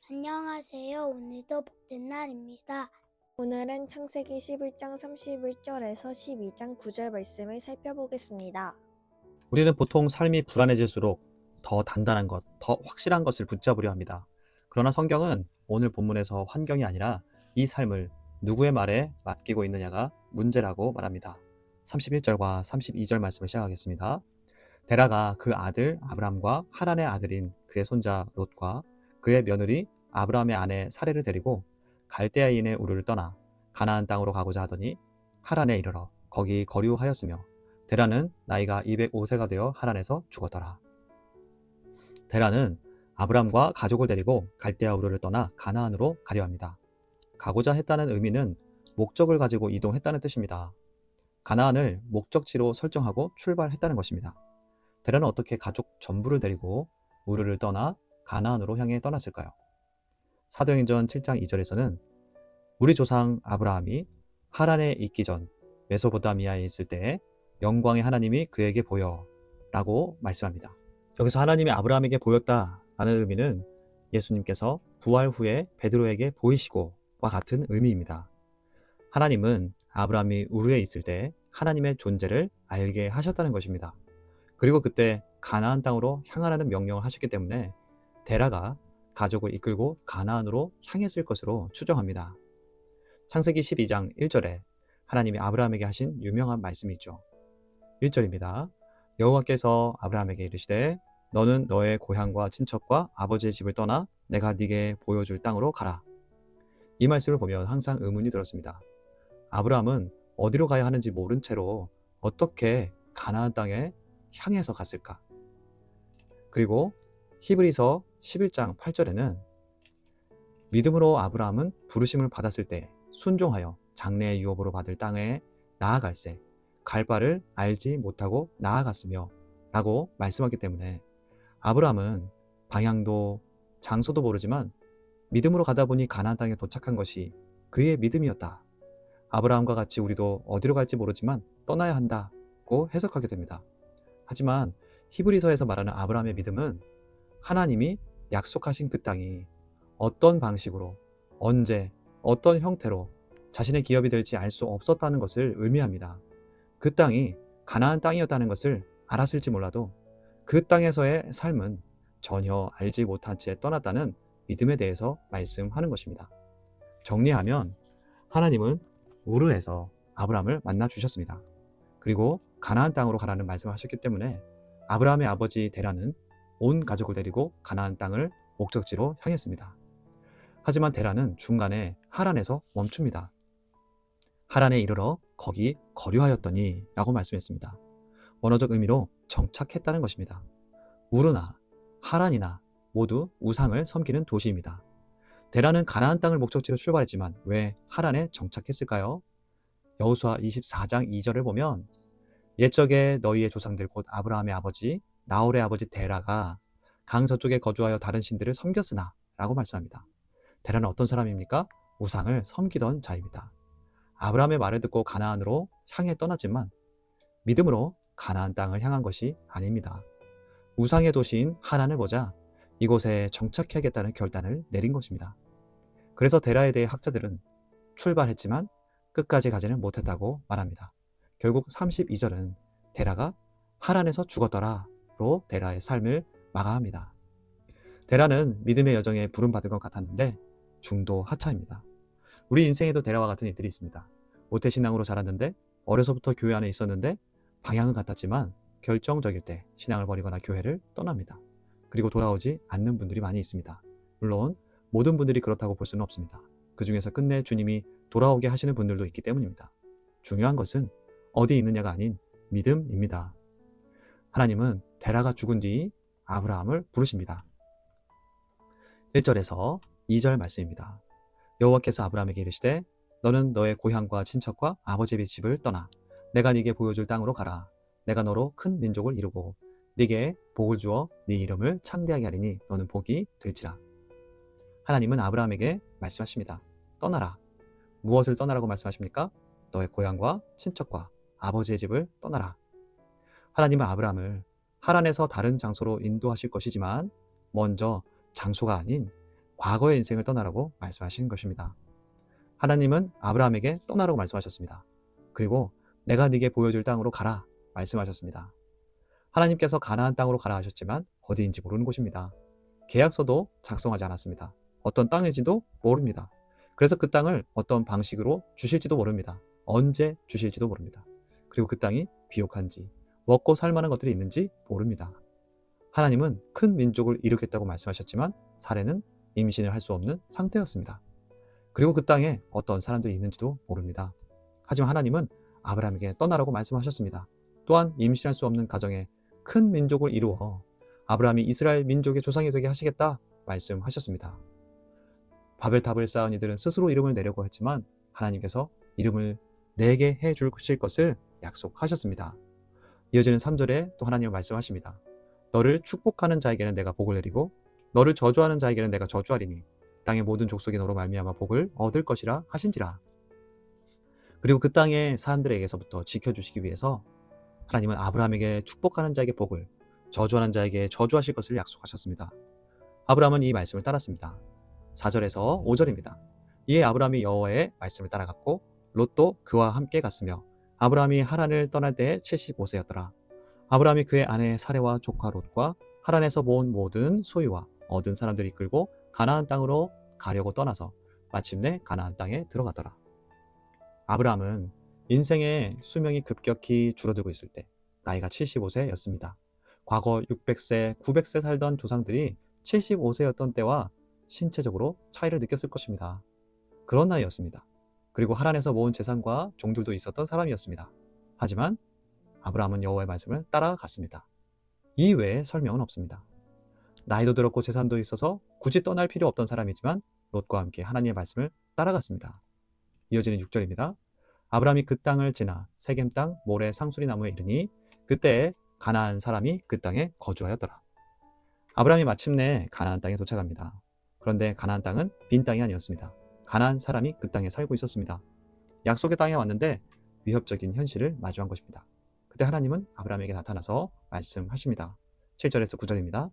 안녕하세요. 오늘도 복된 날입니다. 오늘은 창세기 11장 31절에서 12장 9절 말씀을 살펴보겠습니다. 우리는 보통 삶이 불안해질수록 더 단단한 것, 더 확실한 것을 붙잡으려 합니다. 그러나 성경은 오늘 본문에서 환경이 아니라 이 삶을 누구의 말에 맡기고 있느냐가 문제라고 말합니다. 31절과 32절 말씀을 시작하겠습니다. 데라가 그 아들 아브람과 하란의 아들인 그의 손자 롯과 그의 며느리 아브람의 아내 사레를 데리고 갈대아인의 우르를 떠나 가나안 땅으로 가고자 하더니 하란에 이르러 거기 거류하였으며 데라는 나이가 205세가 되어 하란에서 죽었더라. 데라는 아브람과 가족을 데리고 갈대아 우르를 떠나 가나안으로 가려 합니다. 가고자 했다는 의미는 목적을 가지고 이동했다는 뜻입니다. 가나안을 목적지로 설정하고 출발했다는 것입니다. 데라는 어떻게 가족 전부를 데리고 우르를 떠나 가나안으로 향해 떠났을까요? 사도행전 7장 2절에서는 우리 조상 아브라함이 하란에 있기 전 메소포타미아에 있을 때에 영광의 하나님이 그에게 보여 라고 말씀합니다. 여기서 하나님이 아브라함에게 보였다라는 의미는 예수님께서 부활 후에 베드로에게 보이시고와 같은 의미입니다. 하나님은 아브라함이 우르에 있을 때 하나님의 존재를 알게 하셨다는 것입니다. 그리고 그때 가나안 땅으로 향하라는 명령을 하셨기 때문에 데라가 가족을 이끌고 가나안으로 향했을 것으로 추정합니다. 창세기 12장 1절에 하나님이 아브라함에게 하신 유명한 말씀이 있죠. 1절입니다. 여호와께서 아브라함에게 이르시되 너는 너의 고향과 친척과 아버지의 집을 떠나 내가 네게 보여줄 땅으로 가라. 이 말씀을 보면 항상 의문이 들었습니다. 아브라함은 어디로 가야 하는지 모른 채로 어떻게 가나안 땅에 향해서 갔을까? 그리고 히브리서 11장 8절에는 믿음으로 아브라함은 부르심을 받았을 때 순종하여 장래의 유업으로 받을 땅에 나아갈새 갈 바를 알지 못하고 나아갔으며 라고 말씀하기 때문에 아브라함은 방향도 장소도 모르지만 믿음으로 가다 보니 가나안 땅에 도착한 것이 그의 믿음이었다. 아브라함과 같이 우리도 어디로 갈지 모르지만 떠나야 한다고 해석하게 됩니다. 하지만 히브리서에서 말하는 아브라함의 믿음은 하나님이 약속하신 그 땅이 어떤 방식으로, 언제, 어떤 형태로 자신의 기업이 될지 알 수 없었다는 것을 의미합니다. 그 땅이 가나안 땅이었다는 것을 알았을지 몰라도 그 땅에서의 삶은 전혀 알지 못한 채 떠났다는 믿음에 대해서 말씀하는 것입니다. 정리하면 하나님은 우르에서 아브라함을 만나 주셨습니다. 그리고 가나안 땅으로 가라는 말씀을 하셨기 때문에 아브라함의 아버지 데라는 온 가족을 데리고 가나안 땅을 목적지로 향했습니다. 하지만 데라는 중간에 하란에서 멈춥니다. 하란에 이르러 거기 거류하였더니 라고 말씀했습니다. 원어적 의미로 정착했다는 것입니다. 우르나 하란이나 모두 우상을 섬기는 도시입니다. 데라는 가나안 땅을 목적지로 출발했지만 왜 하란에 정착했을까요? 여호수아 24장 2절을 보면 옛적에 너희의 조상들 곧 아브라함의 아버지 나홀의 아버지 데라가 강 저쪽에 거주하여 다른 신들을 섬겼으나 라고 말씀합니다. 데라는 어떤 사람입니까? 우상을 섬기던 자입니다. 아브라함의 말을 듣고 가나안으로 향해 떠났지만 믿음으로 가나안 땅을 향한 것이 아닙니다. 우상의 도시인 하란을 보자 이곳에 정착해야겠다는 결단을 내린 것입니다. 그래서 데라에 대해 학자들은 출발했지만 끝까지 가지는 못했다고 말합니다. 결국 32절은 데라가 하란에서 죽었더라로 데라의 삶을 마감합니다. 데라는 믿음의 여정에 부름받은 것 같았는데 중도 하차입니다. 우리 인생에도 데라와 같은 이들이 있습니다. 모태신앙으로 자랐는데 어려서부터 교회 안에 있었는데 방향은 같았지만 결정적일 때 신앙을 버리거나 교회를 떠납니다. 그리고 돌아오지 않는 분들이 많이 있습니다. 물론 모든 분들이 그렇다고 볼 수는 없습니다. 그 중에서 끝내 주님이 돌아오게 하시는 분들도 있기 때문입니다. 중요한 것은 어디 있느냐가 아닌 믿음입니다. 하나님은 데라가 죽은 뒤 아브라함을 부르십니다. 1절에서 2절 말씀입니다. 여호와께서 아브라함에게 이르시되 너는 너의 고향과 친척과 아버지의 집을 떠나 내가 네게 보여줄 땅으로 가라. 내가 너로 큰 민족을 이루고 네게 복을 주어 네 이름을 창대하게 하리니 너는 복이 될지라. 하나님은 아브라함에게 말씀하십니다. 떠나라. 무엇을 떠나라고 말씀하십니까? 너의 고향과 친척과 아버지의 집을 떠나라. 하나님은 아브라함을 하란에서 다른 장소로 인도하실 것이지만 먼저 장소가 아닌 과거의 인생을 떠나라고 말씀하신 것입니다. 하나님은 아브라함에게 떠나라고 말씀하셨습니다. 그리고 내가 네게 보여줄 땅으로 가라 말씀하셨습니다. 하나님께서 가나안 땅으로 가라 하셨지만 어디인지 모르는 곳입니다. 계약서도 작성하지 않았습니다. 어떤 땅인지도 모릅니다. 그래서 그 땅을 어떤 방식으로 주실지도 모릅니다. 언제 주실지도 모릅니다. 그리고 그 땅이 비옥한지 먹고 살 만한 것들이 있는지 모릅니다. 하나님은 큰 민족을 이루겠다고 말씀하셨지만 사례는 임신을 할 수 없는 상태였습니다. 그리고 그 땅에 어떤 사람들이 있는지도 모릅니다. 하지만 하나님은 아브라함에게 떠나라고 말씀하셨습니다. 또한 임신할 수 없는 가정에 큰 민족을 이루어 아브라함이 이스라엘 민족의 조상이 되게 하시겠다 말씀하셨습니다. 바벨탑을 쌓은 이들은 스스로 이름을 내려고 했지만 하나님께서 이름을 내게 해 주실 것을 약속하셨습니다. 이어지는 3절에 또 하나님은 말씀하십니다. 너를 축복하는 자에게는 내가 복을 내리고 너를 저주하는 자에게는 내가 저주하리니 땅의 모든 족속이 너로 말미암아 복을 얻을 것이라 하신지라. 그리고 그 땅의 사람들에게서부터 지켜주시기 위해서 하나님은 아브라함에게 축복하는 자에게 복을, 저주하는 자에게 저주하실 것을 약속하셨습니다. 아브라함은 이 말씀을 따랐습니다. 4절에서 5절입니다. 이에 아브라함이 여호와의 말씀을 따라갔고 롯도 그와 함께 갔으며 아브라함이 하란을 떠날 때에 75세였더라. 아브라함이 그의 아내 사레와 조카 롯과 하란에서 모은 모든 소유와 얻은 사람들을 이끌고 가나안 땅으로 가려고 떠나서 마침내 가나안 땅에 들어가더라. 아브라함은 인생의 수명이 급격히 줄어들고 있을 때 나이가 75세였습니다. 과거 600세, 900세 살던 조상들이 75세였던 때와 신체적으로 차이를 느꼈을 것입니다. 그런 나이였습니다. 그리고 하란에서 모은 재산과 종들도 있었던 사람이었습니다. 하지만 아브라함은 여호와의 말씀을 따라갔습니다. 이 외에 설명은 없습니다. 나이도 들었고 재산도 있어서 굳이 떠날 필요 없던 사람이지만 롯과 함께 하나님의 말씀을 따라갔습니다. 이어지는 6절입니다. 아브라함이 그 땅을 지나 세겜 땅 모레 상수리 나무에 이르니 그때에 가나안 사람이 그 땅에 거주하였더라. 아브라함이 마침내 가나안 땅에 도착합니다. 그런데 가나안 땅은 빈 땅이 아니었습니다. 가나안 사람이 그 땅에 살고 있었습니다. 약속의 땅에 왔는데 위협적인 현실을 마주한 것입니다. 그때 하나님은 아브라함에게 나타나서 말씀하십니다. 7절에서 9절입니다.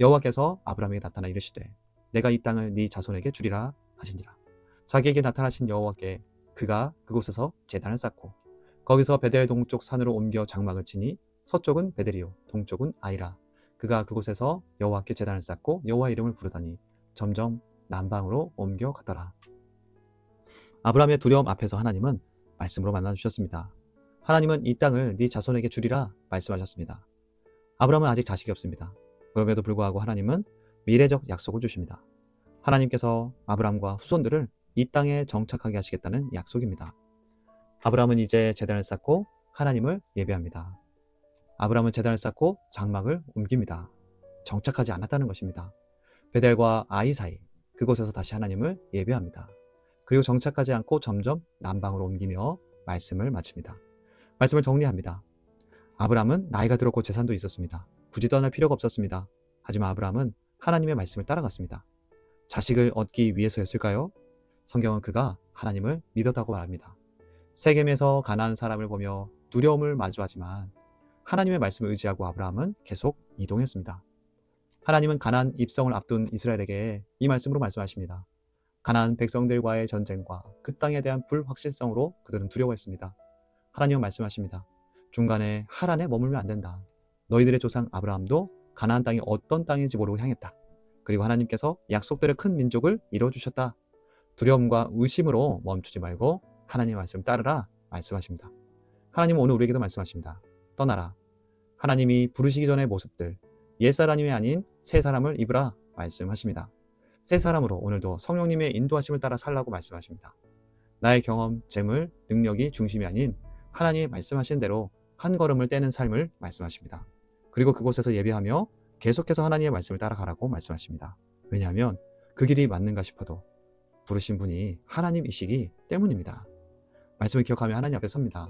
여호와께서 아브라함에게 나타나 이르시되 내가 이 땅을 네 자손에게 주리라 하시니라. 자기에게 나타나신 여호와께 그가 그곳에서 제단을 쌓고 거기서 베델 동쪽 산으로 옮겨 장막을 치니 서쪽은 베델이요 동쪽은 아이라. 그가 그곳에서 여호와께 제단을 쌓고 여호와 이름을 부르더니 점점 남방으로 옮겨 가더라. 아브라함의 두려움 앞에서 하나님은 말씀으로 만나주셨습니다. 하나님은 이 땅을 네 자손에게 주리라 말씀하셨습니다. 아브라함은 아직 자식이 없습니다. 그럼에도 불구하고 하나님은 미래적 약속을 주십니다. 하나님께서 아브라함과 후손들을 이 땅에 정착하게 하시겠다는 약속입니다. 아브라함은 이제 제단을 쌓고 하나님을 예배합니다. 아브라함은 제단을 쌓고 장막을 옮깁니다. 정착하지 않았다는 것입니다. 베델과 아이 사이 그곳에서 다시 하나님을 예배합니다. 그리고 정착하지 않고 점점 남방으로 옮기며 말씀을 마칩니다. 말씀을 정리합니다. 아브라함은 나이가 들었고 재산도 있었습니다. 굳이 떠날 필요가 없었습니다. 하지만 아브라함은 하나님의 말씀을 따라갔습니다. 자식을 얻기 위해서였을까요? 성경은 그가 하나님을 믿었다고 말합니다. 세겜에서 가나안 사람을 보며 두려움을 마주하지만 하나님의 말씀을 의지하고 아브라함은 계속 이동했습니다. 하나님은 가나안 입성을 앞둔 이스라엘에게 이 말씀으로 말씀하십니다. 가나안 백성들과의 전쟁과 그 땅에 대한 불확실성으로 그들은 두려워했습니다. 하나님은 말씀하십니다. 중간에 하란에 머물면 안 된다. 너희들의 조상 아브라함도 가나안 땅이 어떤 땅인지 모르고 향했다. 그리고 하나님께서 약속들의 큰 민족을 이루어주셨다. 두려움과 의심으로 멈추지 말고 하나님의 말씀을 따르라 말씀하십니다. 하나님은 오늘 우리에게도 말씀하십니다. 떠나라. 하나님이 부르시기 전의 모습들, 옛사람이 아닌 새 사람을 입으라 말씀하십니다. 새 사람으로 오늘도 성령님의 인도하심을 따라 살라고 말씀하십니다. 나의 경험, 재물, 능력이 중심이 아닌 하나님이 말씀하신 대로 한 걸음을 떼는 삶을 말씀하십니다. 그리고 그곳에서 예배하며 계속해서 하나님의 말씀을 따라가라고 말씀하십니다. 왜냐하면 그 길이 맞는가 싶어도 부르신 분이 하나님이시기 때문입니다. 말씀을 기억하며 하나님 앞에 섭니다.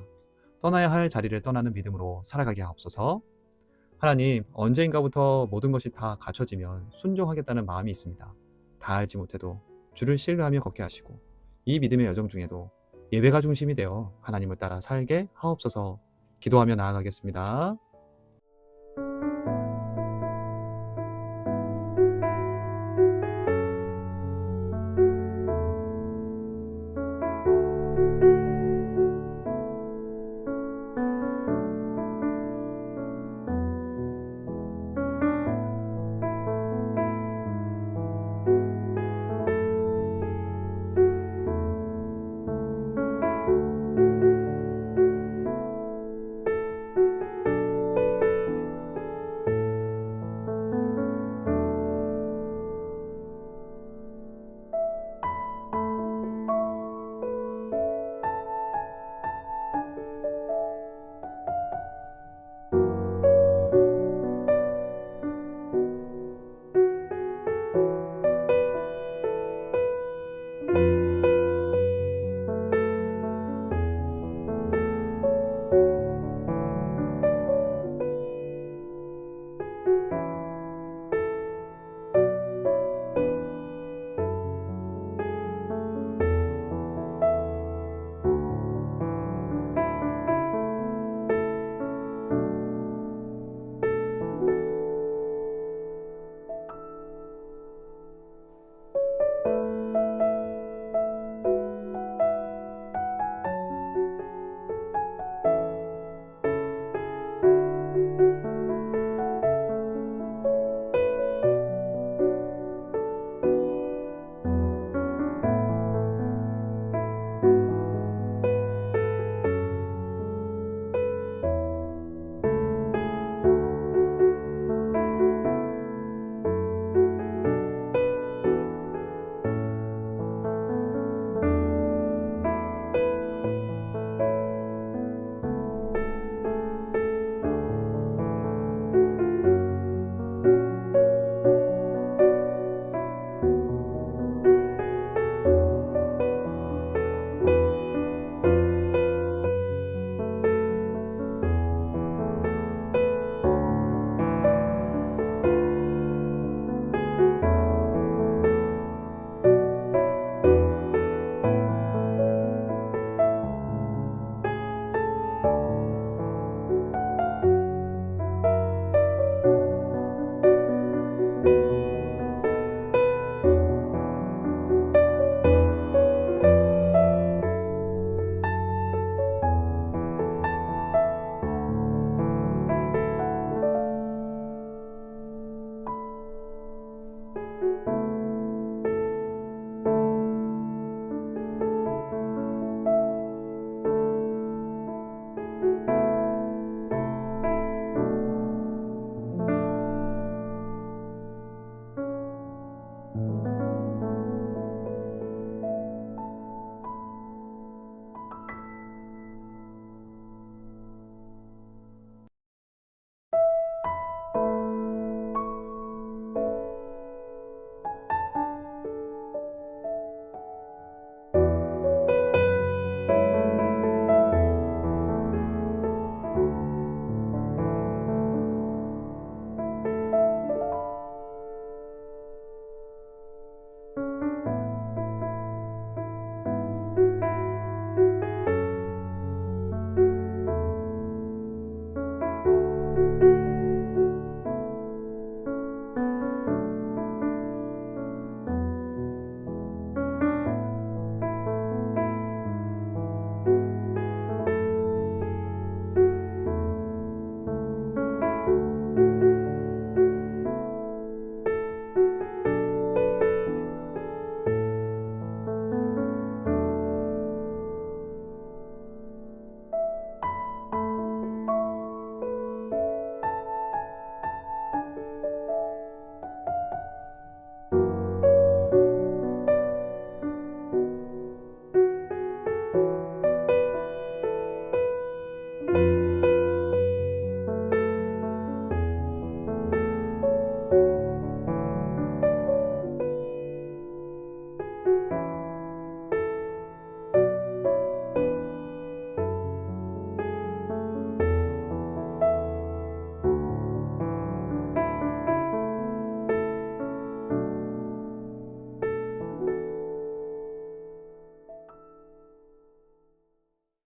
떠나야 할 자리를 떠나는 믿음으로 살아가게 하옵소서. 하나님, 언제인가부터 모든 것이 다 갖춰지면 순종하겠다는 마음이 있습니다. 다 알지 못해도 주를 신뢰하며 걷게 하시고 이 믿음의 여정 중에도 예배가 중심이 되어 하나님을 따라 살게 하옵소서. 기도하며 나아가겠습니다.